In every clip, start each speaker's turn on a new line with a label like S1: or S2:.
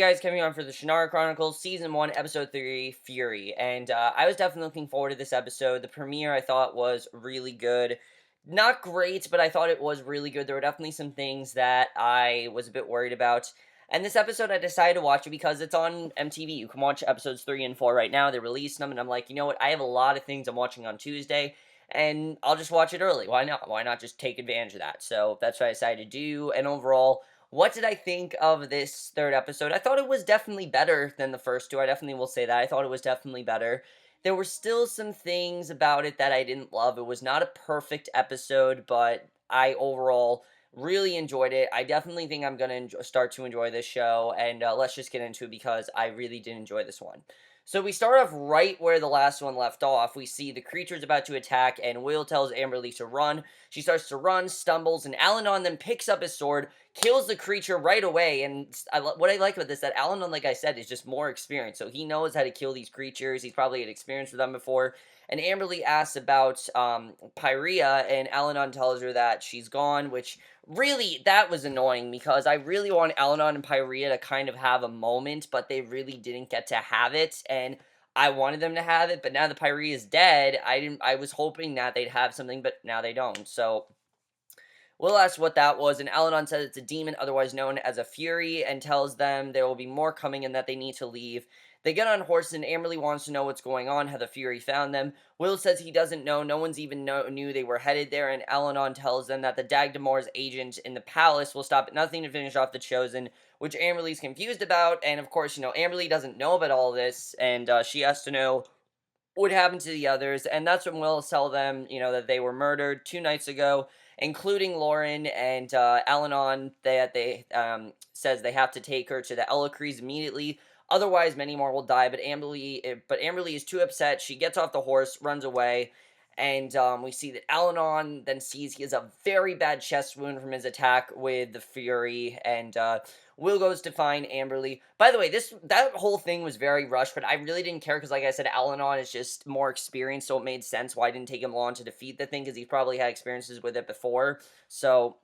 S1: Guys, coming on for the Shannara Chronicles, Season 1, Episode 3, Fury. And I was definitely looking forward to this episode. The premiere, I thought, was really good. Not great, but I thought it was really good. There were definitely some things that I was a bit worried about. And this episode, I decided to watch it because it's on MTV. You can watch episodes 3 and 4 right now. They're releasing them, and I'm like, you know what? I have a lot of things I'm watching on Tuesday, and I'll just watch it early. Why not? Why not just take advantage of that? So that's what I decided to do. And overall, what did I think of this third episode? I thought it was definitely better than the first two. I definitely will say that. I thought it was definitely better. There were still some things about it that I didn't love. It was not a perfect episode, but I overall really enjoyed it. I definitely think I'm going to start to enjoy this show, and let's just get into it because I really did enjoy this one. So we start off right where the last one left off. We see the creature's about to attack, and Will tells Amberle to run. She starts to run, stumbles, and Allanon then picks up his sword, kills the creature right away. And what I like about this, that Allanon, like I said, is just more experienced. So he knows how to kill these creatures. He's probably had experience with them before. And Amberle asks about Pyrea, and Allanon tells her that she's gone, which really, that was annoying because I really want Allanon and Pyrea to kind of have a moment, but they really didn't get to have it. And I wanted them to have it, but now that Pyrea is dead, I was hoping that they'd have something, but now they don't. So Will asks what that was, and Allanon says it's a demon, otherwise known as a Fury, and tells them there will be more coming and that they need to leave. They get on horses, and Amberle wants to know what's going on, how the Fury found them. Will says he doesn't know, no one's even knew they were headed there, and Allanon tells them that the Dagdamar's agent in the palace will stop at nothing to finish off the Chosen, which Amberle's confused about, and of course, Amberle doesn't know about all this, and she has to know what happened to the others, and that's when Will tell them, that they were murdered 2 nights ago, including Lauren, and Allanon, that they says they have to take her to the Elecries immediately, otherwise many more will die, but Amberle is too upset. She gets off the horse, runs away, and we see that Allanon then sees he has a very bad chest wound from his attack with the Fury, and Will goes to find Amberle. By the way, that whole thing was very rushed, but I really didn't care because, like I said, Allanon is just more experienced, so it made sense why it didn't take him long to defeat the thing because he's probably had experiences with it before. So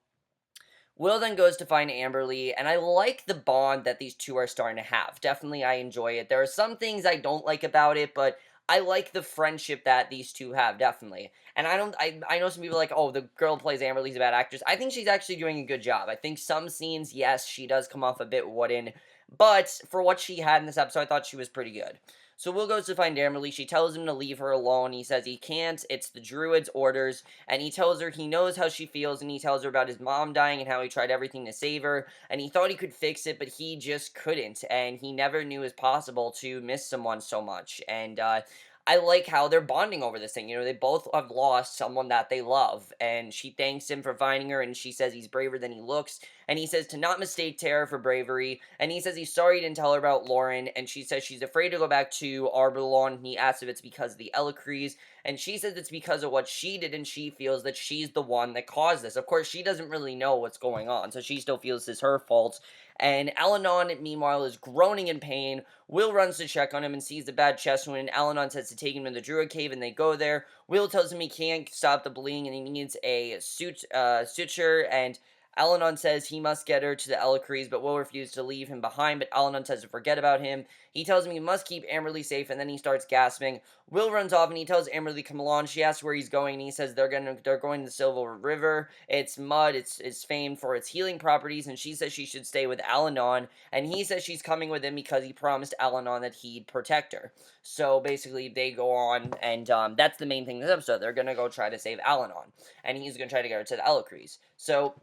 S1: Will then goes to find Amberle, and I like the bond that these two are starting to have. Definitely, I enjoy it. There are some things I don't like about it, but I like the friendship that these two have, definitely. And I know some people are like, oh, the girl who plays Amberle's a bad actress. I think she's actually doing a good job. I think some scenes, yes, she does come off a bit wooden, but for what she had in this episode, I thought she was pretty good. So Will goes to find Amberle. She tells him to leave her alone. He says he can't. It's the Druid's orders. And he tells her he knows how she feels, and he tells her about his mom dying and how he tried everything to save her. And he thought he could fix it, but he just couldn't. And he never knew it was possible to miss someone so much. And I like how they're bonding over this thing. They both have lost someone that they love. And she thanks him for finding her, and she says he's braver than he looks. And he says to not mistake terror for bravery. And he says he's sorry he didn't tell her about Lauren. And she says she's afraid to go back to Arbeloon. And he asks if it's because of the Elecries. And she says it's because of what she did, and she feels that she's the one that caused this. Of course, she doesn't really know what's going on, so she still feels it's her fault. And Allanon, meanwhile, is groaning in pain. Will runs to check on him and sees the bad chest wound, and Allanon says to take him to the Druid Cave, and they go there. Will tells him he can't stop the bleeding, and he needs a suture, and Allanon says he must get her to the Elecries, but Will refuses to leave him behind, but Allanon says to forget about him. He tells him he must keep Amberle safe, and then he starts gasping. Will runs off, and he tells Amberle come along. She asks where he's going, and he says they're going to the Silver River. It's mud. It's famed for its healing properties, and she says she should stay with Allanon, and he says she's coming with him because he promised Allanon that he'd protect her. So basically, they go on, and that's the main thing in this episode. They're going to go try to save Allanon, and he's going to try to get her to the Elecries. So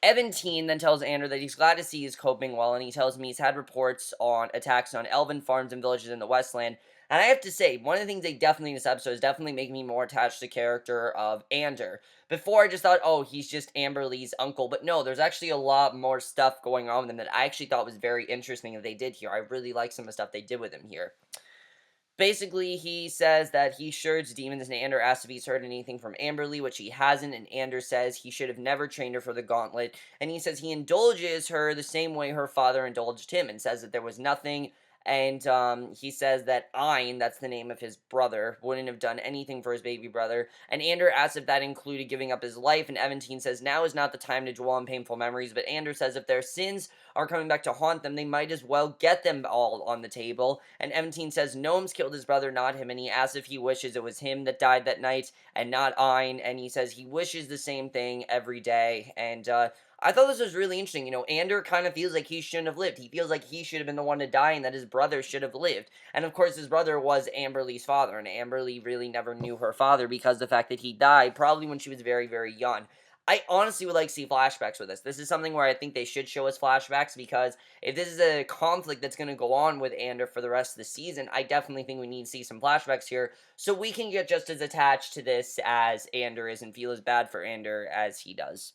S1: Eventine then tells Andrew that he's glad to see he's coping well, and he tells me he's had reports on attacks on elven farms and villages in the Westland. And I have to say, one of the things they definitely in this episode is definitely making me more attached to the character of Ander. Before, I just thought, oh, he's just Amberle's uncle. But no, there's actually a lot more stuff going on with him that I actually thought was very interesting that they did here. I really like some of the stuff they did with him here. Basically, he says that he sherds demons, and Ander asks if he's heard anything from Amberle, which he hasn't, and Ander says he should have never trained her for the gauntlet, and he says he indulges her the same way her father indulged him, and says that there was nothing And he says that Ein, that's the name of his brother, wouldn't have done anything for his baby brother. And Ander asks if that included giving up his life, and Eventine says now is not the time to dwell on painful memories, but Ander says if their sins are coming back to haunt them, they might as well get them all on the table. And Eventine says Gnomes killed his brother, not him, and he asks if he wishes it was him that died that night and not Ein, and he says he wishes the same thing every day. And I thought this was really interesting. Ander kind of feels like he shouldn't have lived. He feels like he should have been the one to die and that his brother should have lived. And of course, his brother was Amberle's father, and Amberle really never knew her father because the fact that he died probably when she was very, very young. I honestly would like to see flashbacks with this. This is something where I think they should show us flashbacks, because if this is a conflict that's going to go on with Ander for the rest of the season, I definitely think we need to see some flashbacks here so we can get just as attached to this as Ander is and feel as bad for Ander as he does.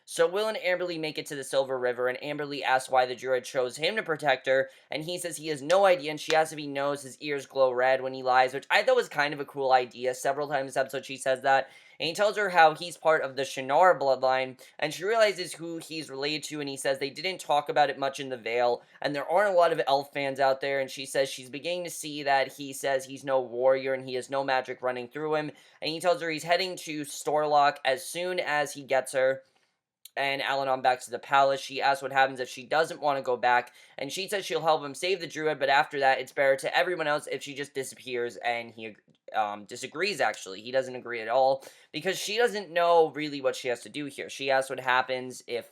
S1: So Will and Amberle make it to the Silver River, and Amberle asks why the druid chose him to protect her, and he says he has no idea, and she asks if he knows his ears glow red when he lies, which I thought was kind of a cool idea. Several times this episode she says that, and he tells her how he's part of the Shannara bloodline, and she realizes who he's related to, and he says they didn't talk about it much in the Vale, and there aren't a lot of elf fans out there, and she says she's beginning to see that he says he's no warrior, and he has no magic running through him, and he tells her he's heading to Storlock as soon as he gets her and Allanon back to the palace. She asks what happens if she doesn't want to go back, and she says she'll help him save the druid, but after that, it's better to everyone else if she just disappears, and he disagrees, actually. He doesn't agree at all, because she doesn't know really what she has to do here. She asks what happens if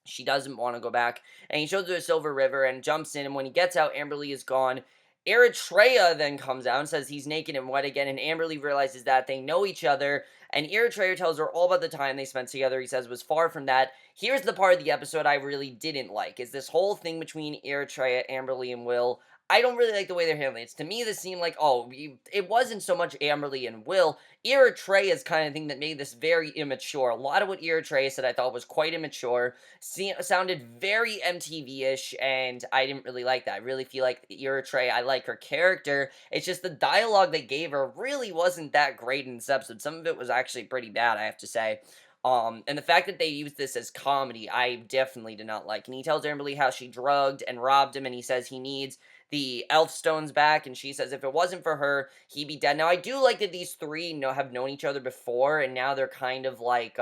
S1: she doesn't want to go back, and he shows her the Silver River and jumps in, and when he gets out, Amberle is gone. Eretria then comes out and says he's naked and wet again, and Amberle realizes that they know each other, and Eritrea tells her all about the time they spent together. He says it was far from that. Here's the part of the episode I really didn't like, is this whole thing between Eritrea, Amberle, and Wil. I don't really like the way they're handling it. To me, this seemed like, it wasn't so much Amberle and Wil. Eritrea's kind of thing that made this very immature. A lot of what Eritrea said I thought was quite immature. Sounded very MTV-ish, and I didn't really like that. I really feel like Eritrea, I like her character. It's just the dialogue they gave her really wasn't that great in this episode. Some of it was actually pretty bad, I have to say. And the fact that they used this as comedy, I definitely did not like. And he tells Amberle how she drugged and robbed him, and he says he needs the elf stones back, and she says if it wasn't for her, he'd be dead. Now, I do like that these three have known each other before, and now they're kind of like,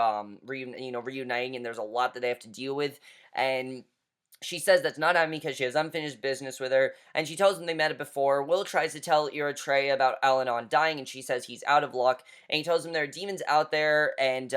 S1: reuniting, and there's a lot that they have to deal with, and she says that's not happening because she has unfinished business with her, and she tells him they met it before. Will tries to tell Eritrea about Allanon dying, and she says he's out of luck, and he tells him there are demons out there, and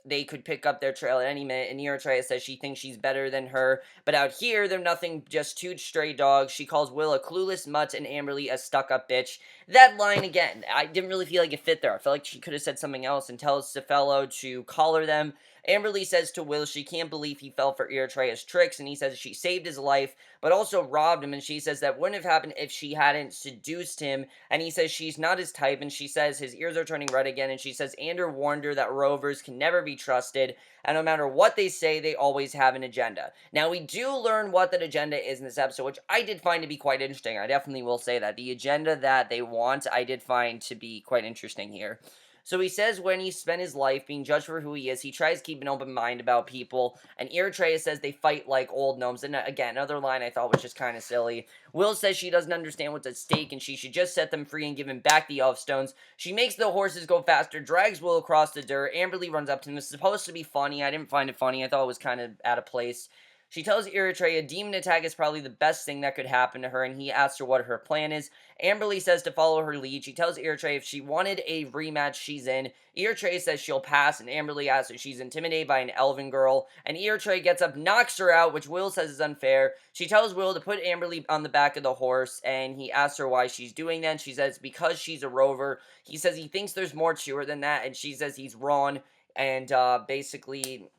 S1: they could pick up their trail at any minute, and Eritrea says she thinks she's better than her, but out here, they're nothing, just two stray dogs. She calls Will a clueless mutt and Amberle a stuck-up bitch. That line, again, I didn't really feel like it fit there. I felt like she could have said something else, and tells Cephelo to collar them. Amberle says to Will she can't believe he fell for Eritrea's tricks, and he says she saved his life, but also robbed him, and she says that wouldn't have happened if she hadn't seduced him, and he says she's not his type, and she says his ears are turning red again, and she says Ander warned her that rovers can never be trusted, and no matter what they say, they always have an agenda. Now, we do learn what that agenda is in this episode, which I did find to be quite interesting. I definitely will say that. The agenda that they want, I did find to be quite interesting here. So he says when he spent his life being judged for who he is, he tries to keep an open mind about people, and Eritrea says they fight like old gnomes, and again, another line I thought was just kind of silly. Will says she doesn't understand what's at stake, and she should just set them free and give him back the elf stones. She makes the horses go faster, drags Will across the dirt. Amberle runs up to him. It's supposed to be funny. I didn't find it funny. I thought it was kind of out of place. She tells Eritrea a demon attack is probably the best thing that could happen to her, and he asks her what her plan is. Amberle says to follow her lead. She tells Eritrea if she wanted a rematch, she's in. Eritrea says she'll pass, and Amberle asks if she's intimidated by an elven girl, and Eritrea gets up, knocks her out, which Will says is unfair. She tells Will to put Amberle on the back of the horse, and he asks her why she's doing that. She says because she's a rover. He says he thinks there's more to her than that, and she says he's wrong, and basically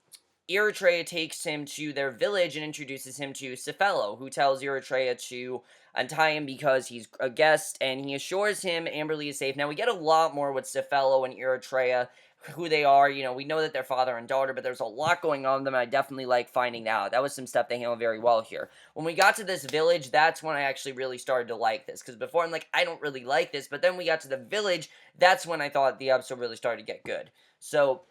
S1: Eritrea takes him to their village and introduces him to Cephelo, who tells Eritrea to untie him because he's a guest, and he assures him Amberle is safe. Now, we get a lot more with Cephelo and Eritrea, who they are. We know that they're father and daughter, but there's a lot going on with them, and I definitely like finding out. That was some stuff they handled very well here. When we got to this village, that's when I actually really started to like this, because before I'm like, I don't really like this, but then we got to the village, that's when I thought the episode really started to get good. So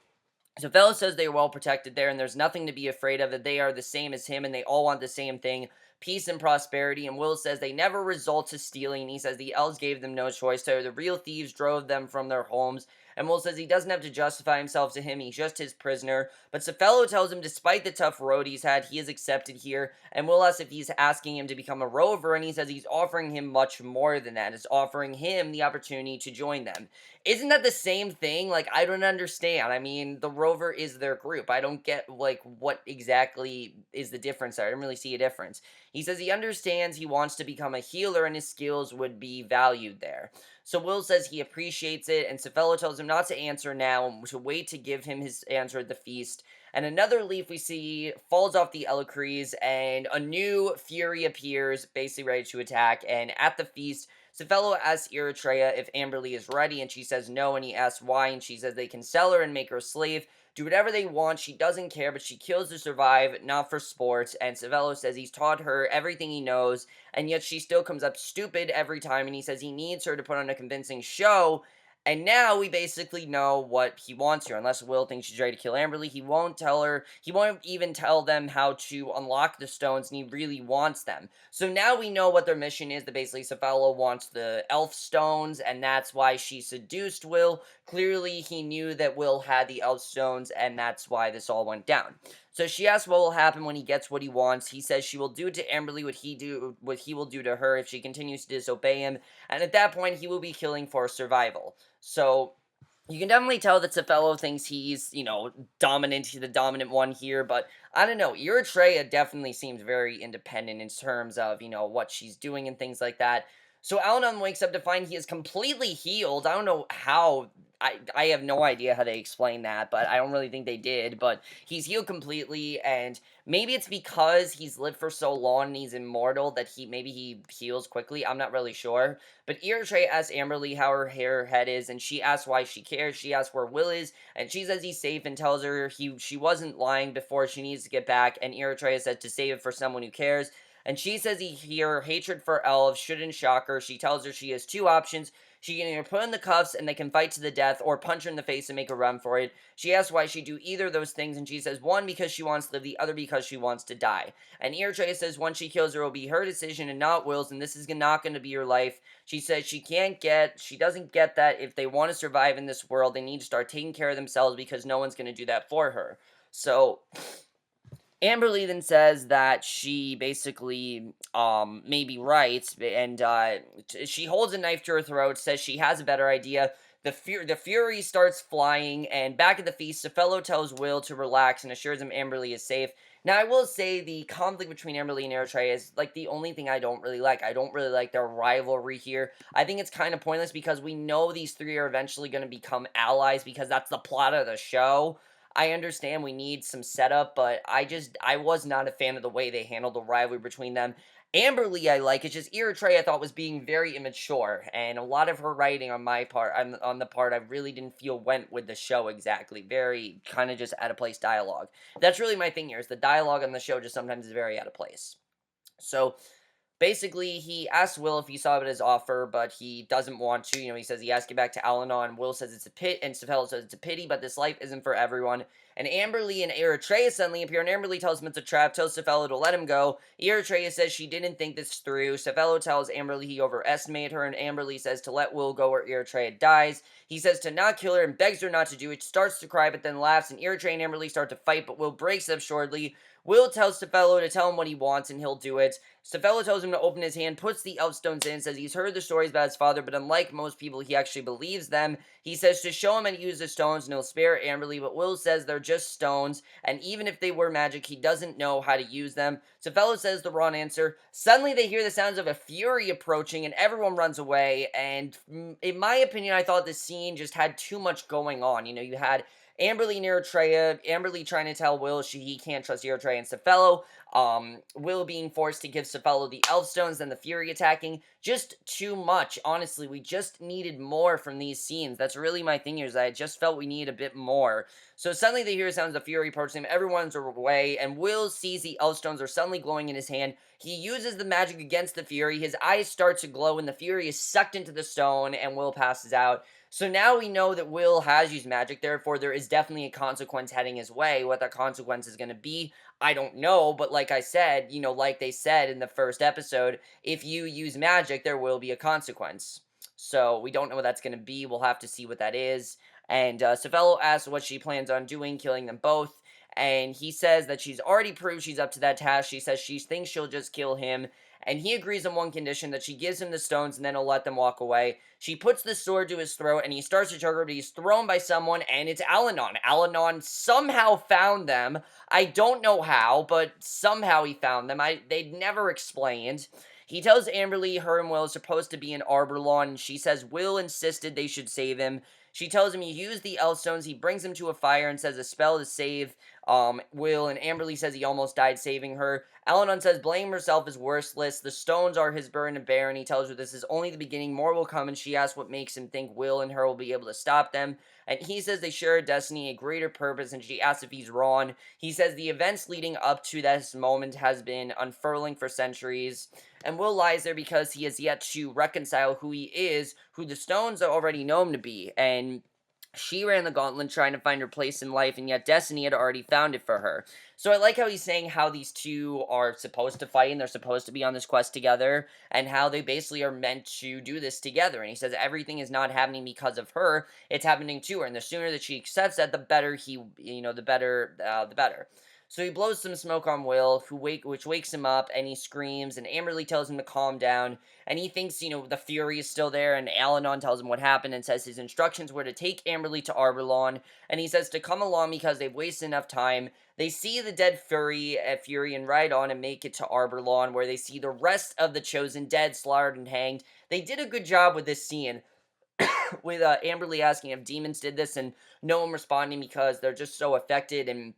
S1: Cephelo says they are well protected there, and there's nothing to be afraid of, that they are the same as him, and they all want the same thing. peace and prosperity. And Will says they never resort to stealing. He says the elves gave them no choice. So the real thieves drove them from their homes. And Will says he doesn't have to justify himself to him, he's just his prisoner. But Cephelo tells him despite the tough road he's had, he is accepted here. And Will asks if he's asking him to become a rover, and he says he's offering him much more than that. It's offering him the opportunity to join them. Isn't that the same thing? Like, I don't understand. I mean, the rover is their group. I don't get, like, what exactly is the difference there. I don't really see a difference. He says he understands he wants to become a healer and his skills would be valued there. So Will says he appreciates it, and Cephelo tells him not to answer now and to wait to give him his answer at the feast. And another leaf we see falls off the Elecries, and a new Fury appears, basically ready to attack. And at the feast, Cephelo asks Eretria if Amberle is ready, and she says no, and he asks why, and she says they can sell her and make her a slave, do whatever they want, she doesn't care, but she kills to survive, not for sports. And Cephelo says he's taught her everything he knows, and yet she still comes up stupid every time, and he says he needs her to put on a convincing show. And now we basically know what he wants here. Unless Will thinks she's ready to kill Amberle, he won't tell her, he won't even tell them how to unlock the stones, and he really wants them. So now we know what their mission is, that basically Cephelo wants the elf stones, and that's why she seduced Will. Clearly, he knew that Will had the elf stones, and that's why this all went down. So she asks what will happen when he gets what he wants. He says she will do to Amberle what he will do to her if she continues to disobey him, and at that point he will be killing for survival. So you can definitely tell that Cephelo thinks he's, dominant, he's the dominant one here, but I don't know, Eretria definitely seems very independent in terms of, what she's doing and things like that. So Allanon wakes up to find he is completely healed. I don't know how, I have no idea how they explain that, but I don't really think they did, but he's healed completely, and maybe it's because he's lived for so long and he's immortal that maybe he heals quickly, I'm not really sure. But Eretria asks Amberle how her head is, and she asks why she cares. She asks where Will is, and she says he's safe and tells her she wasn't lying before, she needs to get back, and Eretria says to save it for someone who cares. And she says her hatred for elves shouldn't shock her. She tells her she has two options. She can either put in the cuffs and they can fight to the death, or punch her in the face and make her run for it. She asks why she'd do either of those things, and she says one because she wants to live, the other because she wants to die. And Eretria says once she kills her, it will be her decision and not Will's, and this is not going to be her life. She says she doesn't get that if they want to survive in this world, they need to start taking care of themselves because no one's going to do that for her. So Amberle then says that she basically, may be right, and, she holds a knife to her throat, says she has a better idea. The Fury starts flying, and back at the feast, Cephelo tells Will to relax and assures him Amberle is safe. Now, I will say the conflict between Amberle and Eritrea is, the only thing I don't really like. I don't really like their rivalry here. I think it's kind of pointless because we know these three are eventually going to become allies because that's the plot of the show. I understand we need some setup, but I was not a fan of the way they handled the rivalry between them. Amberle I like, it's just Eritrea I thought was being very immature, and a lot of her writing on my part, on the part I really didn't feel went with the show exactly. Very kind of just out of place dialogue. That's really my thing here, is the dialogue on the show just sometimes is very out of place. So basically, he asks Will if he saw it as offer, but he doesn't want to. He says he has to get back to Allanon. Will says it's a pit, and Cephelo says it's a pity, but this life isn't for everyone. And Amberle and Eritrea suddenly appear, and Amberle tells him it's a trap, tells Cephelo to let him go. Eritrea says she didn't think this through. Cephelo tells Amberle he overestimated her, and Amberle says to let Will go or Eritrea dies. He says to not kill her and begs her not to do it. She starts to cry, but then laughs, and Eritrea and Amberle start to fight, but Will breaks up shortly. Will tells Cephelo to tell him what he wants, and he'll do it. Cephelo tells him to open his hand, puts the elf stones in, says he's heard the stories about his father, but unlike most people, he actually believes them. He says to show him how to use the stones, and he'll spare Amberle, but Will says they're just stones, and even if they were magic, he doesn't know how to use them. Cephelo says the wrong answer. Suddenly, they hear the sounds of a Fury approaching, and everyone runs away, and in my opinion, I thought this scene just had too much going on. You had Amberle and Eritrea, Amberle trying to tell Will he can't trust Eritrea and Cephelo, Will being forced to give Cephelo the elf stones, then the Fury attacking. Just too much, honestly. We just needed more from these scenes. That's really my thing here, is I just felt we needed a bit more. So suddenly they hear sounds of Fury approaching him, everyone's away, and Will sees the elf stones are suddenly glowing in his hand. He uses the magic against the Fury, his eyes start to glow, and the Fury is sucked into the stone, and Will passes out. So now we know that Wil has used magic, therefore there is definitely a consequence heading his way. What that consequence is going to be, I don't know, but like I said, like they said in the first episode, if you use magic, there will be a consequence. So we don't know what that's going to be. We'll have to see what that is. And Cephelo asks what she plans on doing, killing them both. And he says that she's already proved she's up to that task. She says she thinks she'll just kill him. And he agrees on one condition, that she gives him the stones and then he'll let them walk away. She puts the sword to his throat and he starts to choke her, but he's thrown by someone, and it's Allanon. Allanon somehow found them. I don't know how, but somehow he found them. They'd never explained. He tells Amberle her and Wil is supposed to be in Arborlawn, and she says Wil insisted they should save him. She tells him he used the Elfstones. He brings him to a fire and says a spell to save Wil, and Amberle says he almost died saving her. Allanon says blame herself is worthless. The stones are his burden to bear, and he tells her this is only the beginning. More will come, and she asks what makes him think Wil and her will be able to stop them. And he says they share a destiny, a greater purpose, and she asks if he's wrong. He says the events leading up to this moment has been unfurling for centuries. And Wil lies there because he has yet to reconcile who he is, who the stones already know him to be. And she ran the gauntlet trying to find her place in life, and yet destiny had already found it for her. So I like how he's saying how these two are supposed to fight, and they're supposed to be on this quest together, and how they basically are meant to do this together. And he says everything is not happening because of her, it's happening to her, and the sooner that she accepts that, the better the better. So he blows some smoke on Wil, which wakes him up, and he screams, and Amberle tells him to calm down, and he thinks, the Fury is still there, and Allanon tells him what happened and says his instructions were to take Amberle to Arborlawn, and he says to come along because they've wasted enough time. They see the dead Fury and ride on and make it to Arborlawn, where they see the rest of the Chosen dead, slaughtered, and hanged. They did a good job with this scene, with Amberle asking if demons did this, and no one responding because they're just so affected, and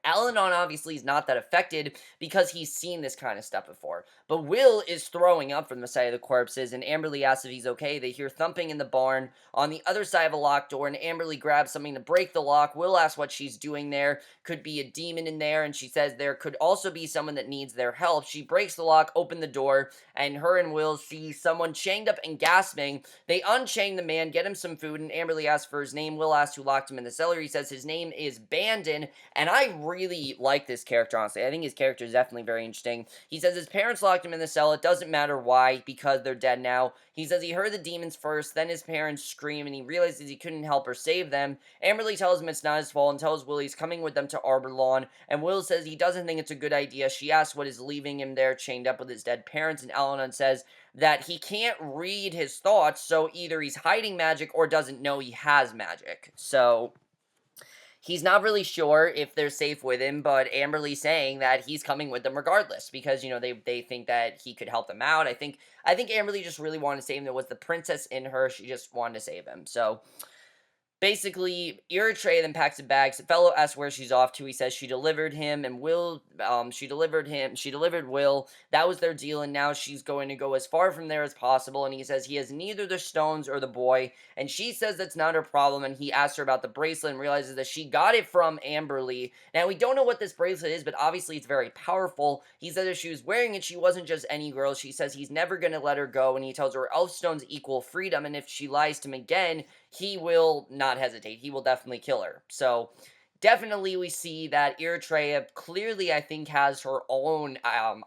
S1: Allanon obviously is not that affected because he's seen this kind of stuff before. But Wil is throwing up from the side of the corpses, and Amberle asks if he's okay. They hear thumping in the barn on the other side of a locked door, and Amberle grabs something to break the lock. Wil asks what she's doing there. Could be a demon in there, and she says there could also be someone that needs their help. She breaks the lock, open the door, and her and Wil see someone chained up and gasping. They unchain the man, get him some food, and Amberle asks for his name. Wil asks who locked him in the cellar. He says his name is Bandon, and I really like this character, honestly. I think his character is definitely very interesting. He says his parents locked him in the cell. It doesn't matter why, because they're dead now. He says he heard the demons first, then his parents scream, and he realizes he couldn't help or save them. Amberle tells him it's not his fault and tells Wil he's coming with them to Arborlawn, and Wil says he doesn't think it's a good idea. She asks what is leaving him there chained up with his dead parents, and Allanon says that he can't read his thoughts, so either he's hiding magic or doesn't know he has magic. So he's not really sure if they're safe with him, but Amberle's saying that he's coming with them regardless because, they think that he could help them out. I think Amberle just really wanted to save him. There was the princess in her. She just wanted to save him. So basically, Eretria then packs a bag. Cephelo asks where she's off to. He says she delivered him, and she delivered Wil. That was their deal, and now she's going to go as far from there as possible. And he says he has neither the stones or the boy, and she says that's not her problem. And he asks her about the bracelet and realizes that she got it from Amberle. Now, we don't know what this bracelet is, but obviously it's very powerful. He says if she was wearing it, she wasn't just any girl. She says he's never going to let her go, and he tells her elf stones equal freedom, and if she lies to him again, he will not hesitate. He will definitely kill her. So, definitely we see that Eretria clearly, I think, has her own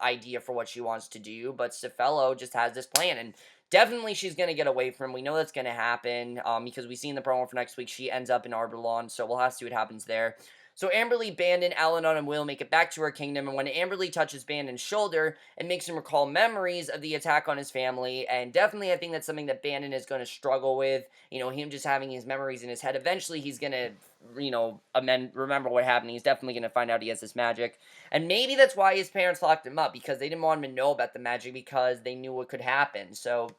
S1: idea for what she wants to do, but Cephelo just has this plan, and definitely she's going to get away from him. We know that's going to happen, because we see in the promo for next week, she ends up in Arborlawn, so we'll have to see what happens there. So Amberle, Bandon, Allanon, and Wil make it back to her kingdom, and when Amberle touches Bandon's shoulder, it makes him recall memories of the attack on his family, and definitely I think that's something that Bandon is going to struggle with, him just having his memories in his head. Eventually he's going to, remember what happened. He's definitely going to find out he has this magic, and maybe that's why his parents locked him up, because they didn't want him to know about the magic, because they knew what could happen. So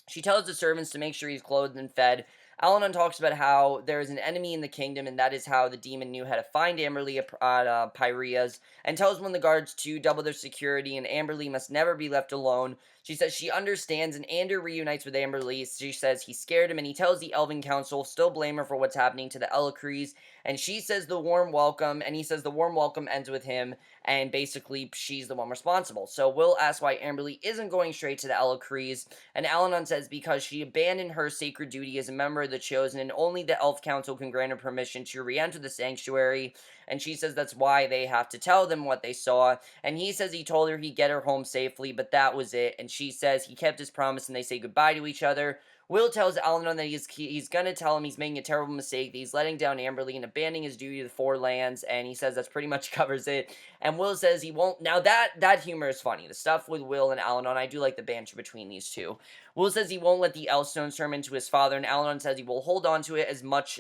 S1: she tells the servants to make sure he's clothed and fed. Allanon talks about how there is an enemy in the kingdom, and that is how the demon knew how to find Amberle at Pyria's, and tells one of the guards to double their security, and Amberle must never be left alone. She says she understands, and Ander reunites with Amberle. She says he scared him, and he tells the Elven Council still blame her for what's happening to the Elecries, and she says the warm welcome, and he says the warm welcome ends with him, and basically she's the one responsible. So Wil asks why Amberle isn't going straight to the Elecries, and Allanon says because she abandoned her sacred duty as a member are the chosen, and only the Elf Council can grant her permission to re-enter the sanctuary. And she says that's why they have to tell them what they saw. And he says he told her he'd get her home safely, but that was it. And she says he kept his promise, and they say goodbye to each other. Wil tells Allanon that he's gonna tell him he's making a terrible mistake, that he's letting down Amberle and abandoning his duty to the Four Lands, and he says that's pretty much covers it. And Wil says he won't. Now that humor is funny. The stuff with Wil and Allanon, I do like the banter between these two. Wil says he won't let the Elfstones turn him into his father, and Allanon says he will hold on to it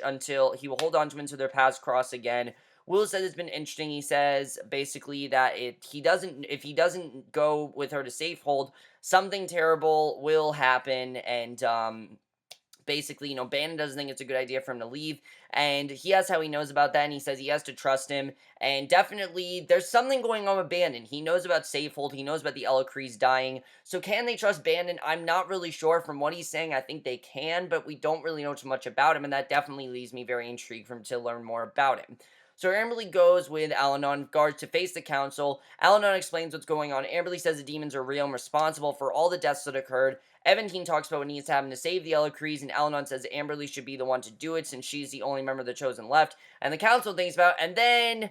S1: until their paths cross again. Wil says it's been interesting. He says basically that if he doesn't go with her to Safehold, something terrible will happen, and basically, Bandon doesn't think it's a good idea for him to leave, and he asks how he knows about that, and he says he has to trust him, and definitely, there's something going on with Bandon. He knows about Safehold, he knows about the Elecrees dying, so can they trust Bandon? I'm not really sure. From what he's saying, I think they can, but we don't really know too much about him, and that definitely leaves me very intrigued to learn more about him. So Amberle goes with Allanon guards to face the council. Allanon explains what's going on. Amberle says the demons are real and responsible for all the deaths that occurred. Eventine talks about what needs to happen to save the Elecrees, and Allanon says Amberle should be the one to do it since she's the only member of the Chosen left. And the council thinks about it, and then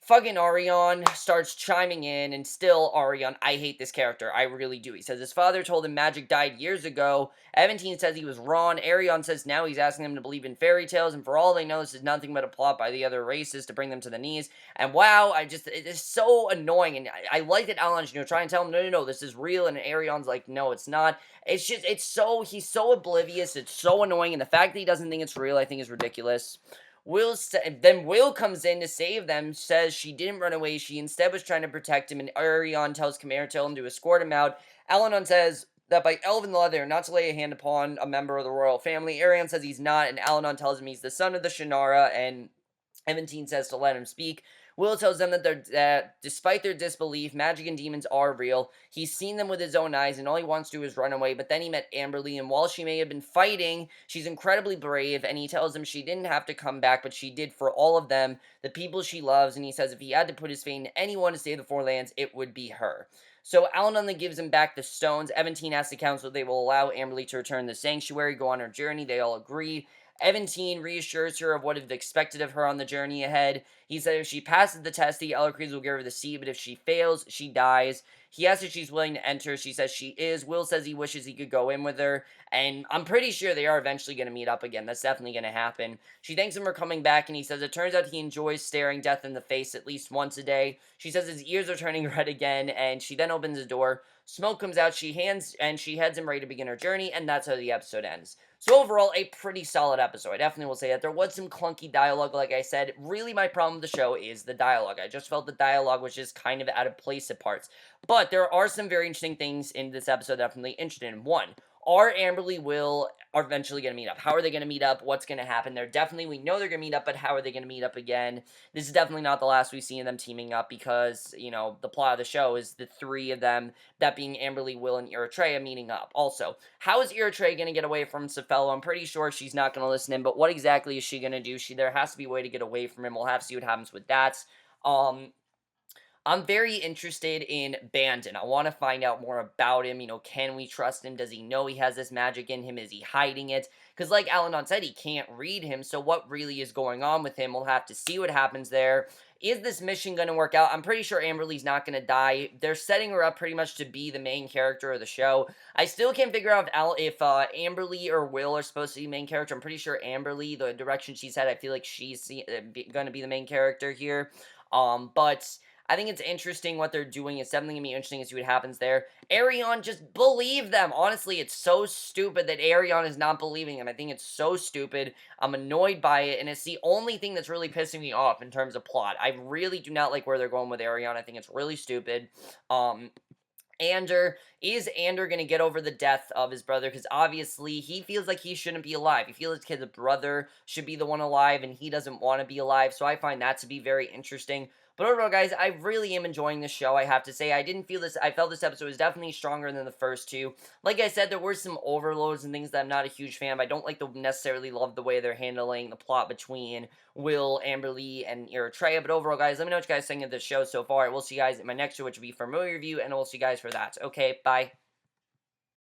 S1: fucking Arion starts chiming in, and still Arion, I hate this character, I really do. He says his father told him magic died years ago. Eventine says he was wrong. Arion says now he's asking them to believe in fairy tales, and for all they know, this is nothing but a plot by the other races to bring them to the knees. And wow, it is so annoying, and I like that Alan's, trying to tell him, no, this is real, and Arion's like, no, it's not. He's so oblivious, it's so annoying, and the fact that he doesn't think it's real, I think is ridiculous. Then Wil comes in to save them, says she didn't run away, she instead was trying to protect him, and Arion tells him to escort him out. Allanon says that by elven law they are not to lay a hand upon a member of the royal family. Arion says he's not, and Allanon tells him he's the son of the Shannara, and Eventine says to let him speak. Wil tells them that despite their disbelief, magic and demons are real. He's seen them with his own eyes, and all he wants to do is run away. But then he met Amberle, and while she may have been fighting, she's incredibly brave, and he tells them she didn't have to come back, but she did for all of them, the people she loves, and he says if he had to put his faith in anyone to save the Four Lands, it would be her. So Allanon then gives him back the stones. Eventine asks the council if they will allow Amberle to return to the sanctuary, go on her journey. They all agree. Eventine reassures her of what is expected of her on the journey ahead. He said if she passes the test, the Elecrees will give her the seed, but if she fails, she dies. He asks if she's willing to enter. She says she is. Wil says he wishes he could go in with her, and I'm pretty sure they are eventually going to meet up again. That's definitely going to happen. She thanks him for coming back, and he says it turns out he enjoys staring death in the face at least once a day. She says his ears are turning red again, and she then opens the door. Smoke comes out, she heads him ready to begin her journey, and that's how the episode ends. So overall, a pretty solid episode. I definitely will say that. There was some clunky dialogue, like I said. Really, my problem with the show is the dialogue. I just felt the dialogue was just kind of out of place at parts. But there are some very interesting things in this episode that I'm definitely interested in. One, are Amberle Wil are eventually going to meet up? How are they going to meet up? What's going to happen? We know they're going to meet up, but how are they going to meet up again? This is definitely not the last we've seen of them teaming up because, the plot of the show is the three of them, that being Amberle, Wil, and Eretria meeting up. Also, how is Eretria going to get away from Cephelo? I'm pretty sure she's not going to listen to him, but what exactly is she going to do? There has to be a way to get away from him. We'll have to see what happens with that. I'm very interested in Bandon. I want to find out more about him. Can we trust him? Does he know he has this magic in him? Is he hiding it? Because like Allanon said, he can't read him, so what really is going on with him? We'll have to see what happens there. Is this mission going to work out? I'm pretty sure Amberle's not going to die. They're setting her up pretty much to be the main character of the show. I still can't figure out if Amberle or Wil are supposed to be the main character. I'm pretty sure Amberle, the direction she's had, I feel like she's going to be the main character here. But I think it's interesting what they're doing. It's definitely going to be interesting to see what happens there. Arion, just believe them. Honestly, it's so stupid that Arion is not believing them. I think it's so stupid. I'm annoyed by it, and it's the only thing that's really pissing me off in terms of plot. I really do not like where they're going with Arion. I think it's really stupid. Is Ander going to get over the death of his brother? Because obviously, he feels like he shouldn't be alive. He feels like his brother should be the one alive, and he doesn't want to be alive, so I find that to be very interesting. But overall, guys, I really am enjoying this show, I have to say. I felt this episode was definitely stronger than the first two. Like I said, there were some overloads and things that I'm not a huge fan of. I don't necessarily love the way they're handling the plot between Wil, Amberle, and Eretria. But overall, guys, let me know what you guys think of this show so far. We'll see you guys in my next show, which will be for movie review, and we'll see you guys for that. Okay, bye.